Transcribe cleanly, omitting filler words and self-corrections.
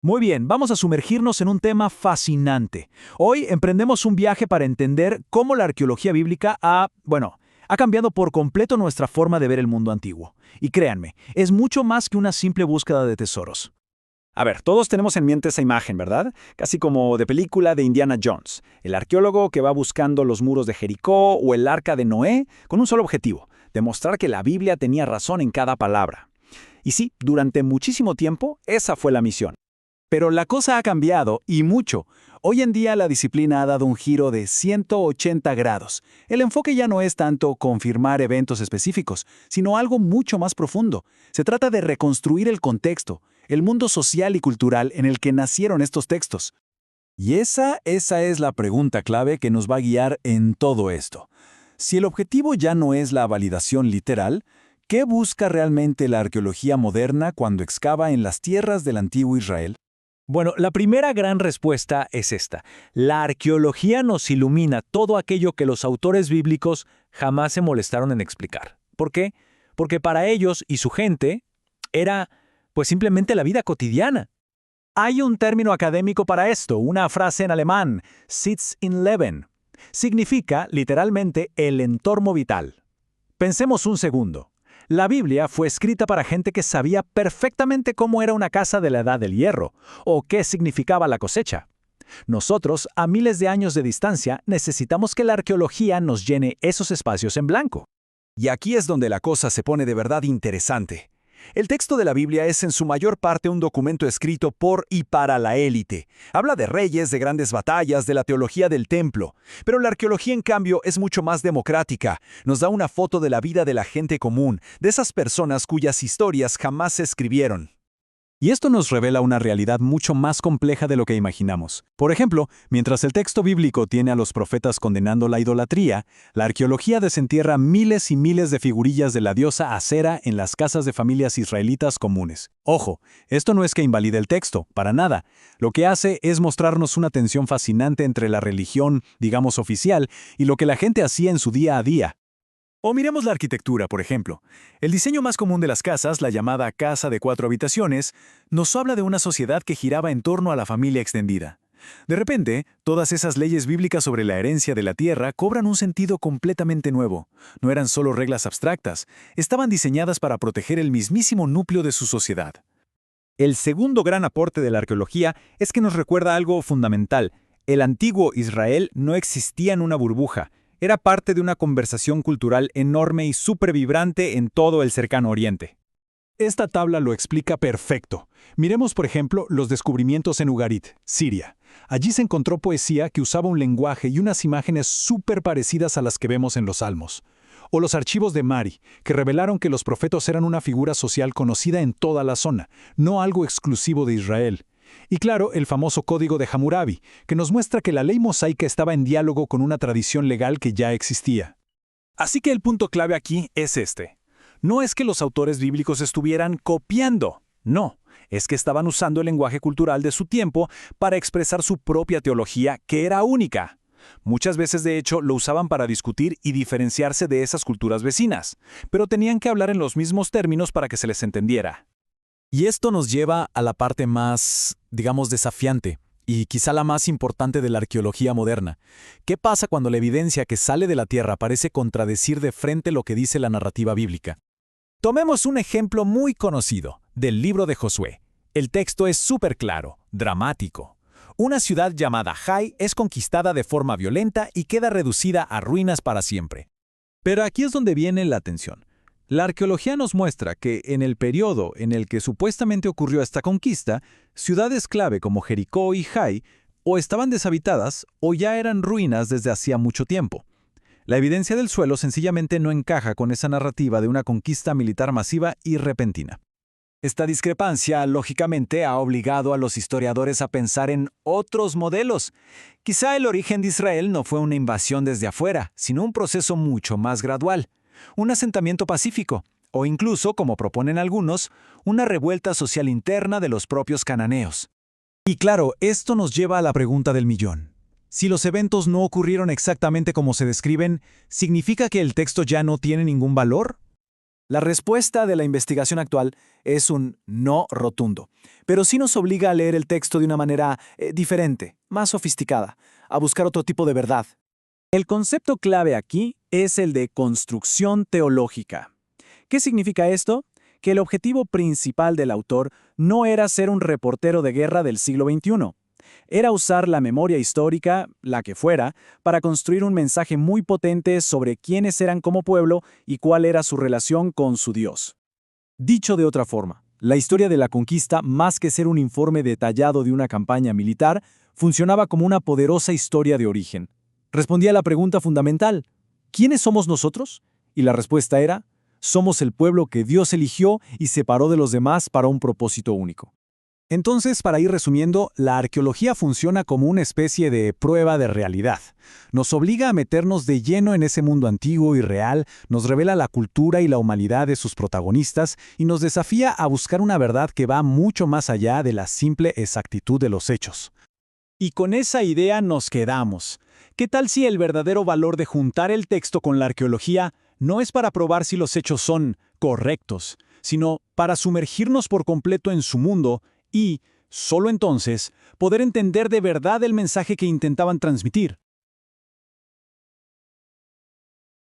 Muy bien, vamos a sumergirnos en un tema fascinante. Hoy emprendemos un viaje para entender cómo la arqueología bíblica ha cambiado por completo nuestra forma de ver el mundo antiguo. Y créanme, es mucho más que una simple búsqueda de tesoros. A ver, todos tenemos en mente esa imagen, ¿verdad? Casi como de película de Indiana Jones, el arqueólogo que va buscando los muros de Jericó o el arca de Noé con un solo objetivo, demostrar que la Biblia tenía razón en cada palabra. Y sí, durante muchísimo tiempo esa fue la misión. Pero la cosa ha cambiado, y mucho. Hoy en día la disciplina ha dado un giro de 180 grados. El enfoque ya no es tanto confirmar eventos específicos, sino algo mucho más profundo. Se trata de reconstruir el contexto, el mundo social y cultural en el que nacieron estos textos. Y esa es la pregunta clave que nos va a guiar en todo esto. Si el objetivo ya no es la validación literal, ¿qué busca realmente la arqueología moderna cuando excava en las tierras del antiguo Israel? Bueno, la primera gran respuesta es esta. La arqueología nos ilumina todo aquello que los autores bíblicos jamás se molestaron en explicar. ¿Por qué? Porque para ellos y su gente era, pues simplemente la vida cotidiana. Hay un término académico para esto, una frase en alemán, Sitz in Leben. Significa, literalmente, el entorno vital. Pensemos un segundo. La Biblia fue escrita para gente que sabía perfectamente cómo era una casa de la Edad del Hierro, o qué significaba la cosecha. Nosotros, a miles de años de distancia, necesitamos que la arqueología nos llene esos espacios en blanco. Y aquí es donde la cosa se pone de verdad interesante. El texto de la Biblia es en su mayor parte un documento escrito por y para la élite. Habla de reyes, de grandes batallas, de la teología del templo. Pero la arqueología, en cambio, es mucho más democrática. Nos da una foto de la vida de la gente común, de esas personas cuyas historias jamás se escribieron. Y esto nos revela una realidad mucho más compleja de lo que imaginamos. Por ejemplo, mientras el texto bíblico tiene a los profetas condenando la idolatría, la arqueología desentierra miles y miles de figurillas de la diosa Acera en las casas de familias israelitas comunes. Ojo, esto no es que invalide el texto, para nada. Lo que hace es mostrarnos una tensión fascinante entre la religión, digamos oficial, y lo que la gente hacía en su día a día. O miremos la arquitectura, por ejemplo. El diseño más común de las casas, la llamada casa de 4 habitaciones, nos habla de una sociedad que giraba en torno a la familia extendida. De repente, todas esas leyes bíblicas sobre la herencia de la tierra cobran un sentido completamente nuevo. No eran solo reglas abstractas, estaban diseñadas para proteger el mismísimo núcleo de su sociedad. El segundo gran aporte de la arqueología es que nos recuerda algo fundamental. El antiguo Israel no existía en una burbuja. Era parte de una conversación cultural enorme y súper vibrante en todo el cercano Oriente. Esta tabla lo explica perfecto. Miremos, por ejemplo, los descubrimientos en Ugarit, Siria. Allí se encontró poesía que usaba un lenguaje y unas imágenes súper parecidas a las que vemos en los Salmos. O los archivos de Mari, que revelaron que los profetas eran una figura social conocida en toda la zona, no algo exclusivo de Israel. Y claro, el famoso Código de Hammurabi, que nos muestra que la ley mosaica estaba en diálogo con una tradición legal que ya existía. Así que el punto clave aquí es este. No es que los autores bíblicos estuvieran copiando, no, es que estaban usando el lenguaje cultural de su tiempo para expresar su propia teología, que era única. Muchas veces, de hecho, lo usaban para discutir y diferenciarse de esas culturas vecinas, pero tenían que hablar en los mismos términos para que se les entendiera. Y esto nos lleva a la parte más, digamos, desafiante, y quizá la más importante de la arqueología moderna. ¿Qué pasa cuando la evidencia que sale de la tierra parece contradecir de frente lo que dice la narrativa bíblica? Tomemos un ejemplo muy conocido, del libro de Josué. El texto es súper claro, dramático. Una ciudad llamada Jai es conquistada de forma violenta y queda reducida a ruinas para siempre. Pero aquí es donde viene la tensión. La arqueología nos muestra que en el periodo en el que supuestamente ocurrió esta conquista, ciudades clave como Jericó y Jai o estaban deshabitadas o ya eran ruinas desde hacía mucho tiempo. La evidencia del suelo sencillamente no encaja con esa narrativa de una conquista militar masiva y repentina. Esta discrepancia, lógicamente, ha obligado a los historiadores a pensar en otros modelos. Quizá el origen de Israel no fue una invasión desde afuera, sino un proceso mucho más gradual. Un asentamiento pacífico, o incluso, como proponen algunos, una revuelta social interna de los propios cananeos. Y claro, esto nos lleva a la pregunta del millón. Si los eventos no ocurrieron exactamente como se describen, ¿significa que el texto ya no tiene ningún valor? La respuesta de la investigación actual es un no rotundo, pero sí nos obliga a leer el texto de una manera diferente, más sofisticada, a buscar otro tipo de verdad. El concepto clave aquí es el de construcción teológica. ¿Qué significa esto? Que el objetivo principal del autor no era ser un reportero de guerra del siglo XXI. Era usar la memoria histórica, la que fuera, para construir un mensaje muy potente sobre quiénes eran como pueblo y cuál era su relación con su Dios. Dicho de otra forma, la historia de la conquista, más que ser un informe detallado de una campaña militar, funcionaba como una poderosa historia de origen. Respondía a la pregunta fundamental: ¿quiénes somos nosotros? Y la respuesta era: somos el pueblo que Dios eligió y separó de los demás para un propósito único. Entonces, para ir resumiendo, la arqueología funciona como una especie de prueba de realidad. Nos obliga a meternos de lleno en ese mundo antiguo y real, nos revela la cultura y la humanidad de sus protagonistas y nos desafía a buscar una verdad que va mucho más allá de la simple exactitud de los hechos. Y con esa idea nos quedamos. ¿Qué tal si el verdadero valor de juntar el texto con la arqueología no es para probar si los hechos son correctos, sino para sumergirnos por completo en su mundo y, solo entonces, poder entender de verdad el mensaje que intentaban transmitir?